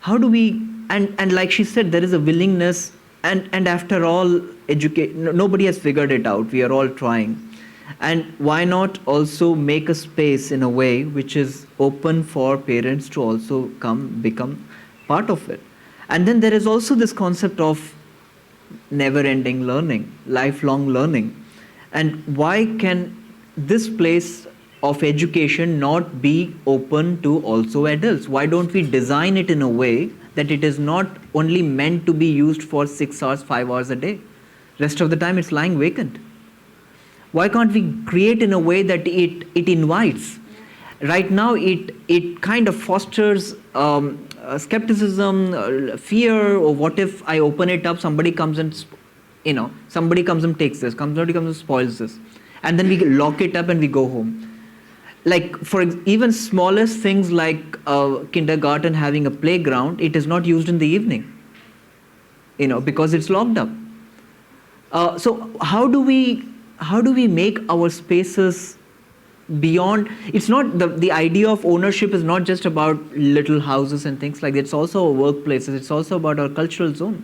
how do we, and like she said, there is a willingness, and after all, nobody has figured it out. We are all trying. And why not also make a space in a way which is open for parents to also become part of it? And then there is also this concept of never ending learning, lifelong learning. And why can this place of education not be open to also adults? Why don't we design it in a way that it is not only meant to be used for 6 hours, 5 hours a day? Rest of the time it's lying vacant. Why can't we create in a way that it invites? Right now it kind of fosters skepticism, fear, or what if I open it up, somebody comes and takes this, somebody comes and spoils this, and then we lock it up and we go home. Like for even smallest things like kindergarten having a playground, it is not used in the evening, because it's locked up. So how do we make our spaces beyond? It's not the idea of ownership is not just about little houses and things like that. It's also our workplaces. It's also about our cultural zone.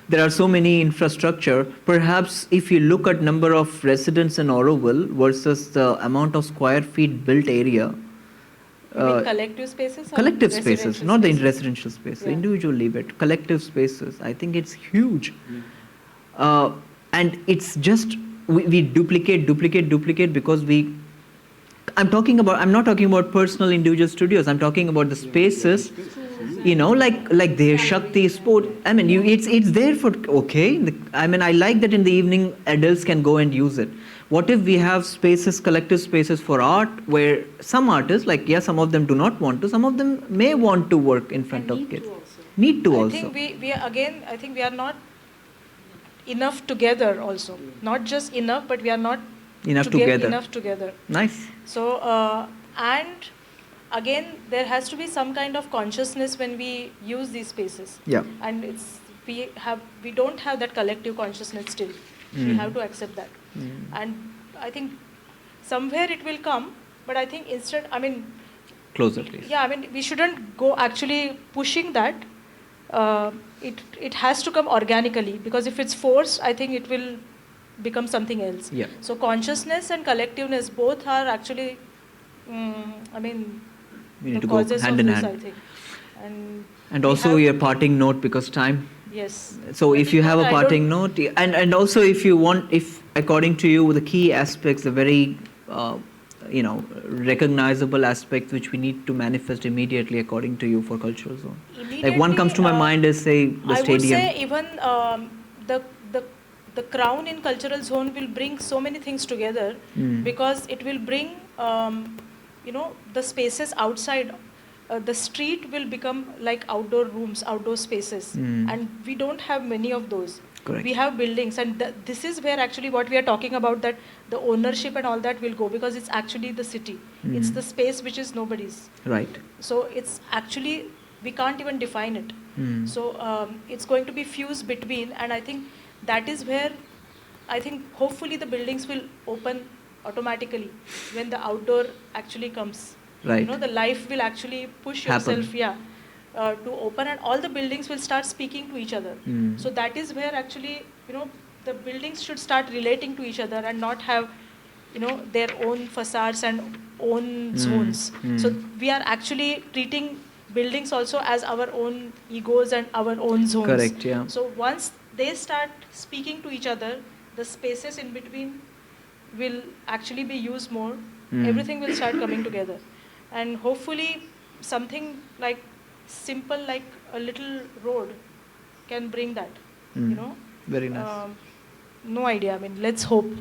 There are so many infrastructure. Perhaps if you look at number of residents in Auroville versus the amount of square feet built area. Collective spaces? Collective spaces, not the residential spaces. Yeah. Individual leave it. Collective spaces. I think it's huge. And it's just, we duplicate because I'm not talking about personal individual studios. I'm talking about the spaces, like their Shakti sport. I mean, it's there for, okay. I like that in the evening adults can go and use it. What if we have spaces, collective spaces for art, where some artists, some of them do not want to, some of them may want to work in front of kids. Need to also. I think we are not enough together also. Not just enough, but we are not enough together. Nice. So, and again, there has to be some kind of consciousness when we use these spaces. Yeah. And we don't have that collective consciousness still. We have to accept that. And I think somewhere it will come, but I think instead, closer please. Yeah, we shouldn't go actually pushing that. It has to come organically, because if it's forced, I think it will become something else. Yeah. So consciousness and collectiveness both are actually, we need to go hand in hand. I think. And also your parting note, because time. Yes. So if you have a parting note, and also if you want, if according to you the key aspects, the very recognizable aspects which we need to manifest immediately according to you for cultural zone. Like one comes to my mind is, say, the stadium. I would say even the crown in cultural zone will bring so many things together, because it will bring the spaces outside. The street will become like outdoor rooms, outdoor spaces, and we don't have many of those. Correct. We have buildings, and this is where actually what we are talking about, that the ownership and all that will go, because it's actually the city. It's the space which is nobody's. Right. So it's actually, we can't even define it. So it's going to be fused between, and I think that is where, I think hopefully the buildings will open automatically when the outdoor actually comes. Right. The life will actually push yourself, to open, and all the buildings will start speaking to each other. So that is where actually, the buildings should start relating to each other and not have, their own facades and own zones. So we are actually treating buildings also as our own egos and our own zones. Correct, yeah. So once they start speaking to each other, the spaces in between will actually be used more. Everything will start coming together. And hopefully something like simple, like a little road, can bring that, Very nice. No idea. Let's hope.